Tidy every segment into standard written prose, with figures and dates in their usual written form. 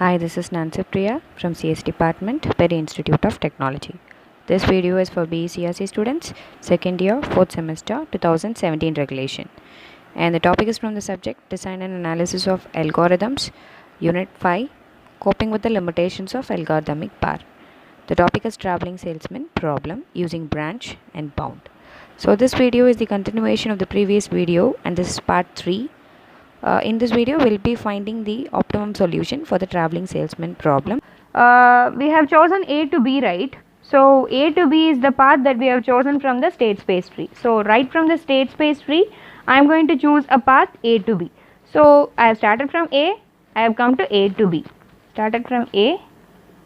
Hi, this is Nancy Priya from CS Department, Perry Institute of Technology. This video is for BCRC students, second year, fourth semester, 2017 regulation. And the topic is from the subject Design and Analysis of Algorithms, Unit 5, Coping with the Limitations of Algorithmic Power. The topic is Traveling Salesman Problem using Branch and Bound. So this video is the continuation of the previous video, and this is part 3. In this video, we'll be finding the optimum solution for the traveling salesman problem. We have chosen A to B, right? So A to B is the path that we have chosen from the state space tree. So right from the state space tree, I am going to choose a path A to B. So I have started from A, I have come to A to B. Started from A,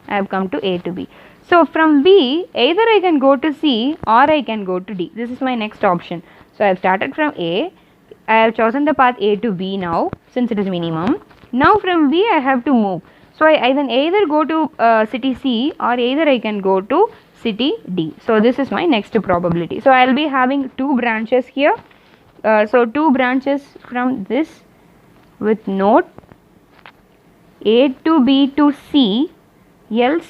I have come to A to B. So from B, either I can go to C or I can go to D. This is my next option. So I have started from A. I have chosen the path A to B now, since it is minimum. Now from B I have to move. So I can either go to city C or either I can go to city D. So this is my next probability. So I will be having two branches here. So two branches from this with node A to B to C, else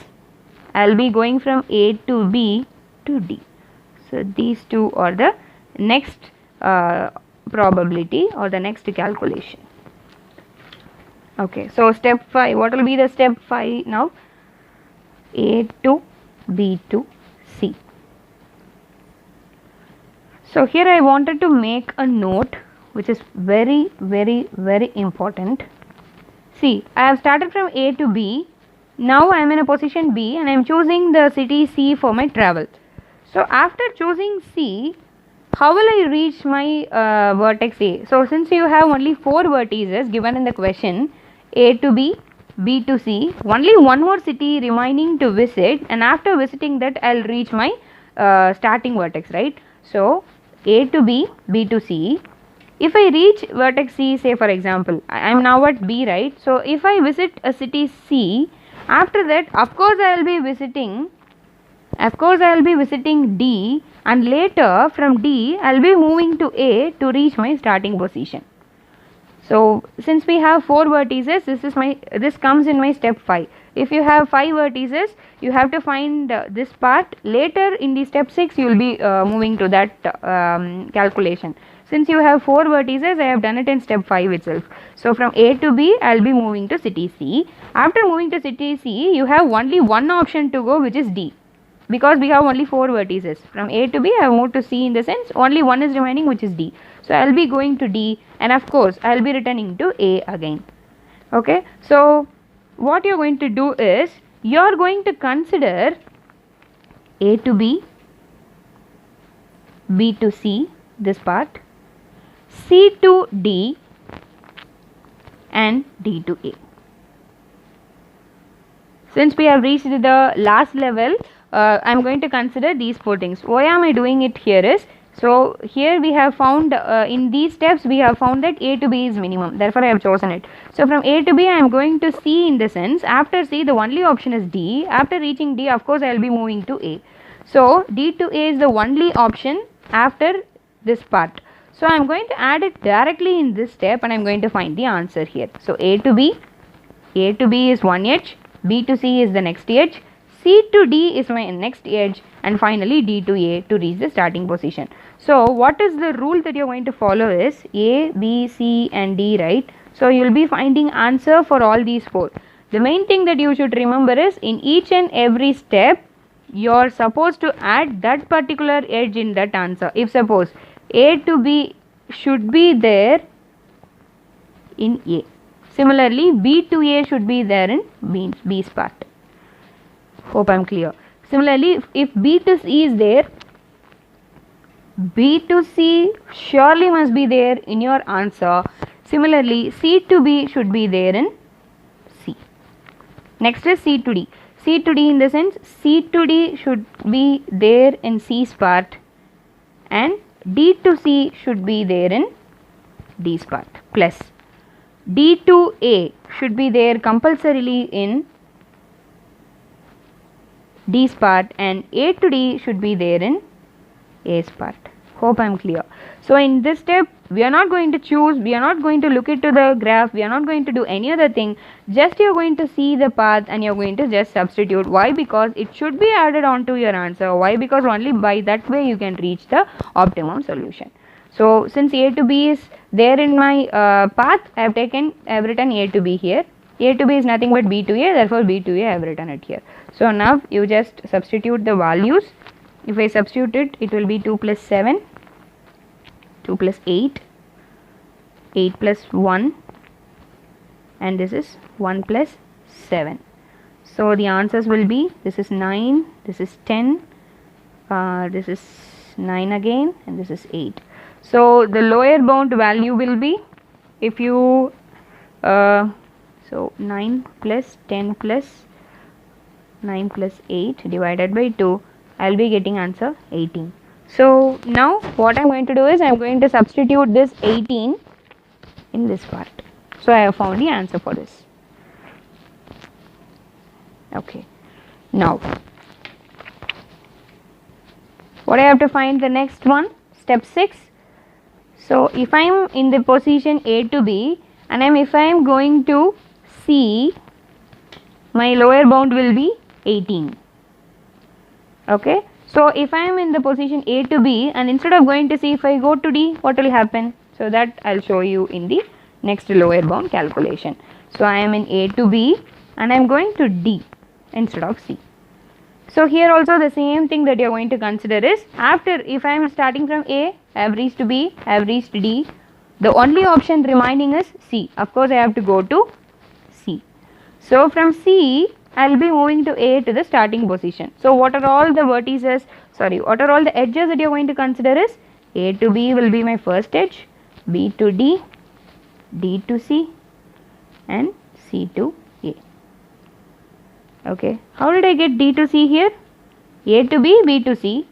I will be going from A to B to D. So these two are the next probability or the next calculation. Okay, so step 5, what will be the step 5 now? A to B to C. So here I wanted to make a note which is very important. See, I have started from A to B. Now I am in a position B and I am choosing the city C for my travel. So after choosing C, how will I reach my vertex A? So since you have only 4 vertices given in the question, A to B, B to C, only one more city remaining to visit, and after visiting that I will reach my starting vertex, right? So A to B, B to C. If I reach vertex C, say for example, I am now at B, right? So if I visit a city C, after that of course I will be visiting D, and later from D I will be moving to A to reach my starting position. So since we have 4 vertices, this comes in my step 5. If you have 5 vertices, you have to find this part. Later in the step 6 you will be moving to that calculation. Since you have 4 vertices, I have done it in step 5 itself. So from A to B I will be moving to city C. After moving to city C, you have only one option to go, which is D. Because we have only 4 vertices. From A to B I have moved to C, in the sense only one is remaining, which is D. So I will be going to D, and of course I will be returning to A again. Okay. So what you are going to do is, you are going to consider A to B, B to C, this part, C to D, and D to A. Since we have reached the last level, I am going to consider these 4 things. Why am I doing it here is, so here we have found in these steps we have found that A to B is minimum, therefore I have chosen it. So from A to B I am going to C, in the sense after C the only option is D. After reaching D, of course I will be moving to A. So D to A is the only option after this part. So I am going to add it directly in this step and I am going to find the answer here. So A to B is one edge, B to C is the next edge, C to D is my next edge, and finally D to A to reach the starting position. So what is the rule that you are going to follow is A, B, C and D, right? So you will be finding answer for all these 4. The main thing that you should remember is, in each and every step you are supposed to add that particular edge in that answer. If suppose A to B should be there in A, similarly B to A should be there in B's part. Hope I am clear. Similarly, if B to C is there, B to C surely must be there in your answer. Similarly, C to B should be there in C. Next is C to D. C to D, in the sense C to D should be there in C's part, and D to C should be there in D's part, plus D to A should be there compulsorily in D's part, and A to D should be there in A's part. Hope I am clear. So in this step, we are not going to choose, we are not going to look into the graph, we are not going to do any other thing. Just you're going to see the path and you're going to just substitute. Why? Because it should be added on to your answer. Why? Because only by that way you can reach the optimum solution. So since A to B is there in my path, I have written A to B here. A to B is nothing but B to A, therefore B to A I have written it here. So now you just substitute the values. If I substitute it, it will be 2 plus 7, 2 plus 8, 8 plus 1, and this is 1 plus 7. So the answers will be, this is 9, this is 10, this is 9 again, and this is 8. So the lower bound value will be, if you so 9 plus 10 plus 9 plus 8 divided by 2, I will be getting answer 18. So now what I am going to do is I am going to substitute this 18 in this part. So I have found the answer for this. Okay. Now what I have to find the next one, step 6. So if I am in the position A to B and if I am going to C, my lower bound will be 18. Okay. So if I am in the position A to B and instead of going to C, if I go to D, what will happen? So that I will show you in the next lower bound calculation. So I am in A to B and I am going to D instead of C. So here also the same thing that you are going to consider is, after, if I am starting from A, I have reached to B, I have reached D, the only option remaining is C. Of course I have to go to C. So from C, I will be moving to A to the starting position. So what are all the vertices, what are all the edges that you are going to consider is, A to B will be my first edge, B to D, D to C, and C to A. Okay, how did I get D to C here? A to B, B to C,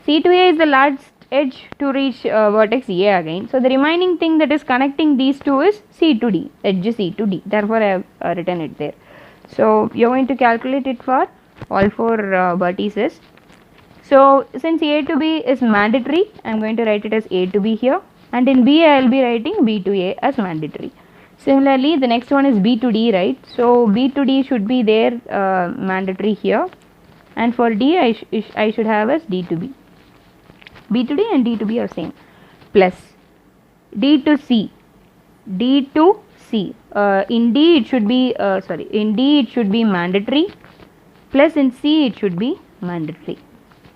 C to A is the last edge to reach vertex A again. So the remaining thing that is connecting these two is C to D, edge C to D, therefore I have written it there. So you are going to calculate it for all 4 vertices. So since A to B is mandatory, I am going to write it as A to B here, and in B I will be writing B to A as mandatory. Similarly, the next one is B to D, right? So B to D should be there mandatory here, and for D I should have as D to B. B to D and D to B are same, plus D to C, D to C. In D it should be in D it should be mandatory, plus in C it should be mandatory,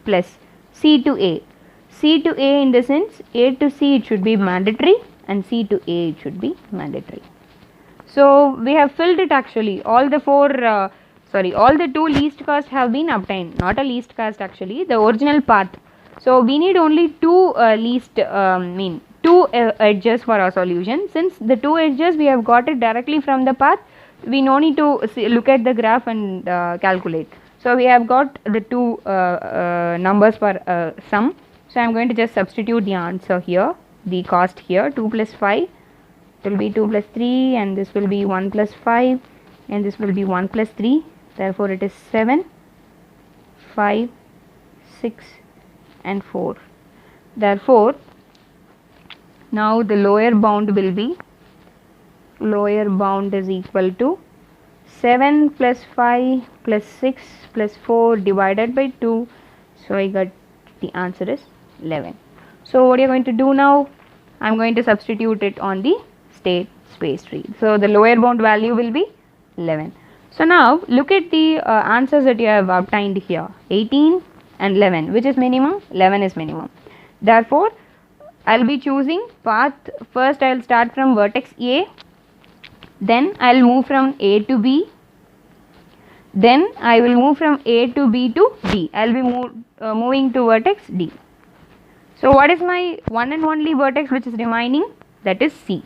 plus C to A. C to A in the sense A to C it should be mandatory and C to A it should be mandatory. So we have filled it actually. All the 2 least cost have been obtained. Not a least cost actually, the original path. So we need only 2 2 edges for our solution. Since the 2 edges we have got it directly from the path, we no need to look at the graph and calculate. So we have got the 2 numbers for sum. So I am going to just substitute the answer here, the cost here, 2 plus 5. It will be 2 plus 3, and this will be 1 plus 5, and this will be 1 plus 3. Therefore it is 7, 5, 6 and 4. Therefore now the lower bound will be, lower bound is equal to 7 plus 5 plus 6 plus 4 divided by 2. So I got the answer is 11. So what are you going to do now? I am going to substitute it on the state space tree. So the lower bound value will be 11. So now look at the answers that you have obtained here, 18 and 11. Which is minimum? 11 is minimum. Therefore I will be choosing path. First I will start from vertex A, then I will move from A to B, then I will move from A to B to D. I will be moving to vertex D. So what is my one and only vertex which is remaining? That is C.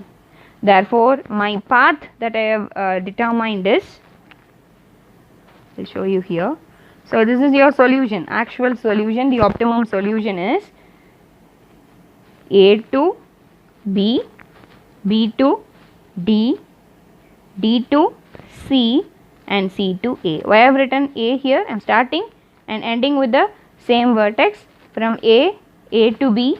Therefore my path that I have determined is, I will show you here. So this is your solution, actual solution. The optimum solution is A to B, B to D, D to C and C to A. Why I have written A here? I am starting and ending with the same vertex from A to B,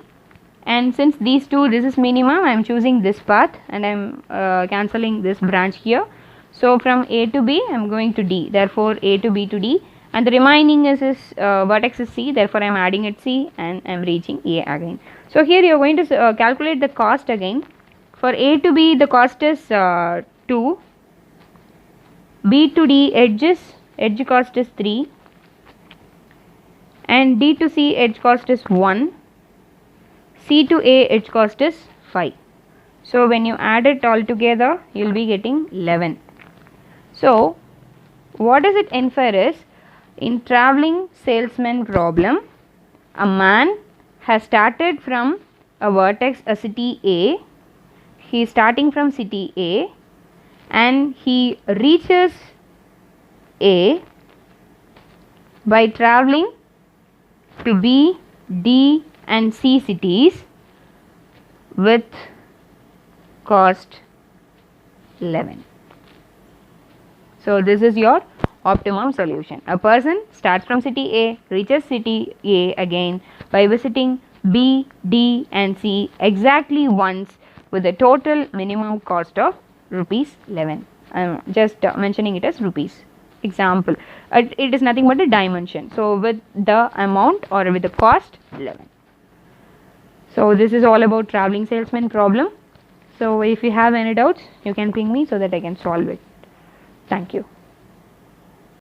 and since these two, this is minimum, I am choosing this path and I am cancelling this branch here. So from A to B I am going to D, therefore A to B to D, and the remaining is vertex is C, therefore I am adding it C and I am reaching A again. So here you are going to calculate the cost again. For A to B the cost is 2, B to D edge cost is 3, and D to C edge cost is 1, C to A edge cost is 5. So when you add it all together, you will be getting 11. So what does it infer is, in traveling salesman problem, a man has started from a vertex, a city A. He is starting from city A and he reaches A by traveling to B, D and C cities with cost 11. So this is your optimum solution. A person starts from city A, reaches city A again by visiting B, D and C exactly once with a total minimum cost of rupees 11. I am just mentioning it as rupees. Example, it is nothing but a dimension. So with the amount or with the cost 11. So this is all about traveling salesman problem. So if you have any doubts, you can ping me so that I can solve it. Thank you.